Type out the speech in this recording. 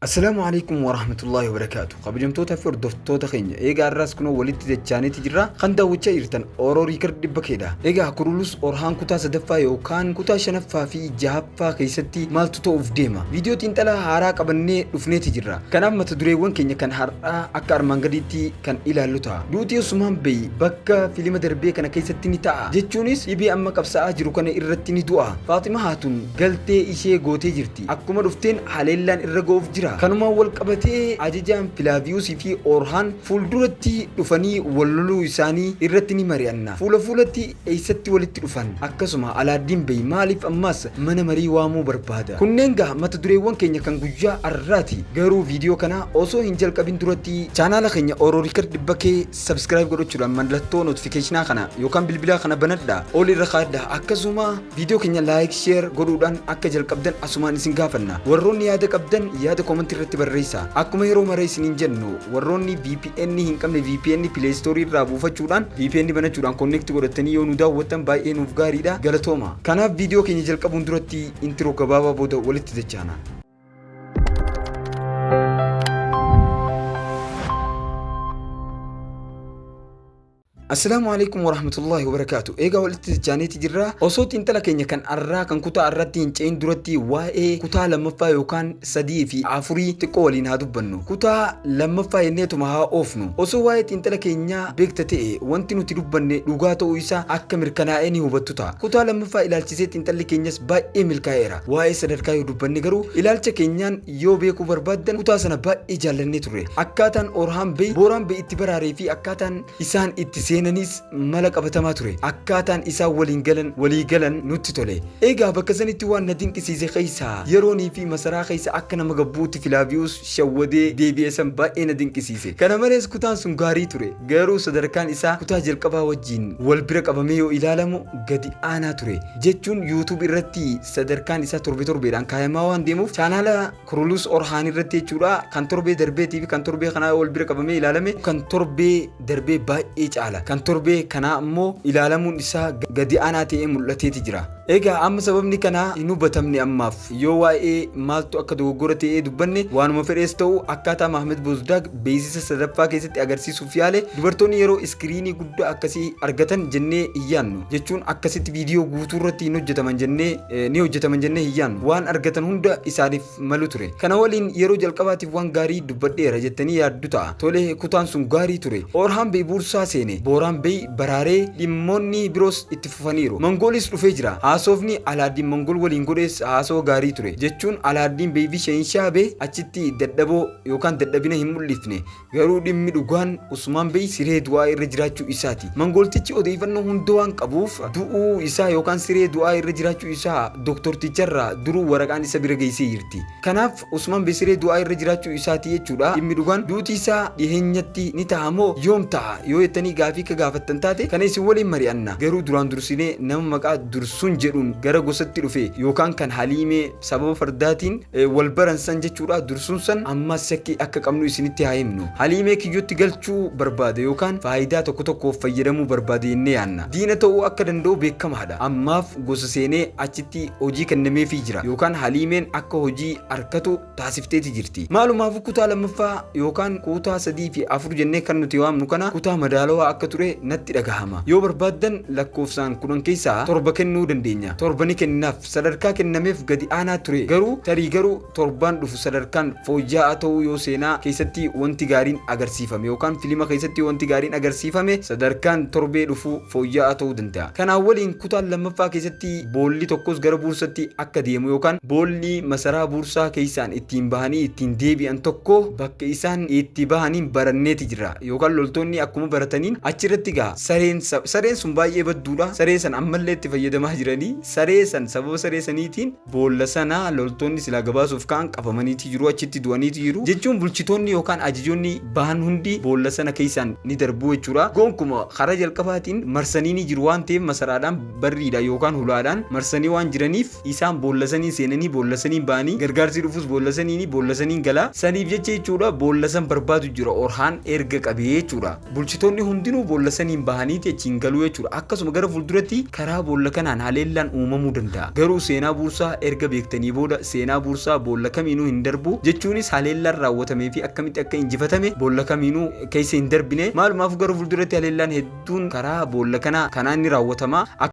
السلام عليكم ورحمة الله وبركاته. قبجمتوتا في دفتوتا خينيا إيجا الراس كنو ولدت تجاني تجرا خندا وتشيرتن أوروري كرد بكيدا إيجا كرولوس أورهان كوتا سدفا يوكان كوتا شنفا في جهفا كيستي مال توف ديما فيديو تنتلا هاراك أبني رفني تجرا كان ما تدري وين كينيا كان هارا أكار مانغريتي كان إلى لوتا دوتي سمان بي بكا فيلم دربي كان كيستني تا جتشونيس يبي أما كبسا أجرو كان إرتني دعاء فاطمة هاتون قلتي إشي غوتي جرتي أكما رفتين حليلان إرغوف جرا kanuma wal qabatee ajajaan Filaaviyuusii fi Orhaan fuulduratti dhufanii walloluu isaanii irratti ni mari'anna. Fuulatti eessatti walitti dhufan akkasuma Alaaddiin Bey maaliif ammas mana marii waamuu barbaada. Kunneen gaa mata dureewwan keenya kan guyyaa har'aati. Garuu viidiyoo kana osoo hin jalqabin duratti chaanaala keenya Oromoo Riikard Bakkee subscribe godhachuudhaan mallattoo notifiikeeshinaa kana yookaan bilbila kana banadhaa ol irra kaadhaa akkasuma viidiyoo keenya like share godhuudhaan akka jalqabdan asumaan isin gaafanna. Warroonni yaada qabdan yaada comment irratti barreessa. Akkuma yeroo maraa isiniin jennu warroonni VPN hin qabne VPN Play Store irraa buufachuudhaan VPN banachuudhaan connect godhatanii yoo nu daawwattan baay'ee nuuf gaariidha. Galatooma. Kanaaf viidiyoo keenya jalqabuun duratti intro gabaabaa booda walitti dachaana. السلام عليكم ورحمة الله وبركاته. إيجا ولدت جانيتي جرا وصوت إنت لكن كان أراك كان كتا أرتين إن درتي واي كتا لما فايو كان سدي في عفري تقولين هادو بنو كتا لما فاي نيتو مها أوفنو وصو واي إنت لكن يا بيكتتي وانتي نتلوب بني لغاتو إيسا أكمل كنائني هوبتوتا كتا لما فاي إلى التزيت إنت لكن يس باي إمل كايرا واي سدر كايو دبني غرو إلى التكينيان يو بيكو بربادن كتا سنة باي إجالني توري أكاتان أورهام بي بوران بي اتبراري في أكاتان إسان اتسين nanis mala qabatamaa ture akkaataan isaa walii galan nutti tole eegaa bakka sanitti waan na dinqisiise keessa yeroonii fi masaraa keessa akka nama gabbuutti Filaaviyuus shawwadee deebi'eessan baay'ee na dinqisiise kana malees kutaan sun gaarii ture garuu sadarkaan isaa kutaa jalqabaa wajjin wal bira qabamee yoo ilaalamu gadi aanaa ture jechuun YouTube irratti sadarkaan isaa torbeedhaan kaayamaa waan deemuuf chaanaala Kurulus Orhaan irratti jechuudha kan torbee darbeetii fi kan torbee kanaa wal bira qabamee ilaalame kan torbee darbee baay'ee caala kan torbee kana ammoo ilaalamuun isaa gadi aanaa ta'ee mul'ateeti jira. Egaa amma sababni kana hin hubatamne ammaaf yoo waa'ee maaltu akka dogoggora ta'ee dubbanne waanuma fedhees ta'u akkaataa Mahmed Bozdaag beeksisa sadaffaa keessatti agarsiisuuf yaale dubartoonni yeroo iskiriinii guddaa akkasii argatan jennee hiyyaannu jechuun akkasitti viidiyoo guutuu irratti ni hojjetaman jennee hiyyaannu waan argatan hunda isaaniif malu ture. Kana waliin yeroo jalqabaatiif waan gaarii dubbadheera jettanii yaaddu ta'a. Tole kutaan sun gaarii ture. Orhaan Bey buursaa seene. Booraan Bey baraaree dhimmoonni biroos itti fufaniiru. Mongoolis dhufee jira. Haasofni Alaaddiin Mongool waliin godhees haasoo gaarii ture jechuun Alaaddiin Bey fi Sheenshaabe achitti dadhaboo yookaan dadhabina hin mul'ifne garuu dhimmi dhugaan Usmaan Bey siree du'aa irra jiraachuu isaati. Mongooltichi odeeffannoo hunda waan qabuuf du'uu isaa yookaan siree du'aa irra jiraachuu isaa doktorticharraa duruu waraqaan isa bira geessee jirti. Kanaaf Usmaan Bey siree du'aa irra jiraachuu isaati jechuudha. Dhimmi dhugaan duuti isaa dhiheenyatti ni ta'a moo yoom ta'a yoo jettanii gaafii ka gaafattan taate kana isin waliin mari'anna. Garuu duraan dursinee nama maqaa dursun jedhuun gara gosatti dhufe yookaan kan Haliimee sababa fardaatiin wal baransan jechuudha. Dursun san amma shakkii akka qabnu isinitti haa himnu. Haliimee kiyyootti galchuu barbaada yookaan faayidaa tokkoof fayyadamuu barbaada jennee yaanna. Diina ta'uu akka danda'u beekamaadha. Ammaaf gosa seenee achitti hojii kennameefii jira yookaan Haliimeen akka hojii harkatu taasifteeti jirti. Maalumaaf kutaa lammaffaa yookaan kutaa 3 fi 4 jennee kan nuti waamnu kana kutaa madaalawaa akka ture natti dhagahama. Yoo barbaaddan lakkoofsaan 10 keessaa 7 kennuu dandeenya. Torbani kennaaf sadarkaa kennameef gadi aanaa ture garuu torbaan dhufu sadarkaan fooyya'aa ta'uu yoo seenaa keessatti wanti gaariin agarsiifame yookaan filima keessatti wanti gaariin agarsiifame sadarkaan torbee dhufu fooyya'aa ta'uu danda'a. Kanaan waliin kutaan lammaffaa keessatti boolli tokkos gara buursatti akka deemu yookaan boolli masaraa buursaa keessaan ittiin bahanii ittiin deebi'an tokko bakka isaan itti bahaniin baranneeti jira yookaan loltoonni akkuma barataniin achirratti gaa sareen sun baay'ee badduudha. Saree san ammallee itti fayyadamaa jiranii saree san sababa saree saniitiin boolla sana loltoonni silaa gabaasuuf kaan qabamaniiti jiru achitti du'aniiti jiru jechuun bulchitoonni yookaan ajajoonni bahan hundi boolla sana keessaan ni darbu jechuudha. Gonkumaa karaa jalqabaatiin marsanii ni jiru waan ta'eef masaraadhaan barriidha yookaan hulaadhaan marsanii waan jiraniif isaan boolla sanii seenanii boolla sanii bahanii gargaarsi dhufus boolla sanii galaa saniif jecha jechuudha. Boolla san barbaadu jira Orhaan erga qabee jechuudha. Bulchitoonni hundinuu boolla saniin bahaniiti achiin galuu jechuudha. Akkasuma gara fuulduratti karaa boolla kanaan haleellaa haleellaan uumamuu danda'a. Garuu seenaa buursaa erga beektanii booda seenaa buursaa boolla kamiinuu hin darbu jechuunis haleellaan raawwatamee fi akkamitti akka injifatame boolla kamiinuu keessa hin darbine. Maalumaaf garuu fuulduratti haleellaan hedduun karaa boolla kanaa inni raawwatama.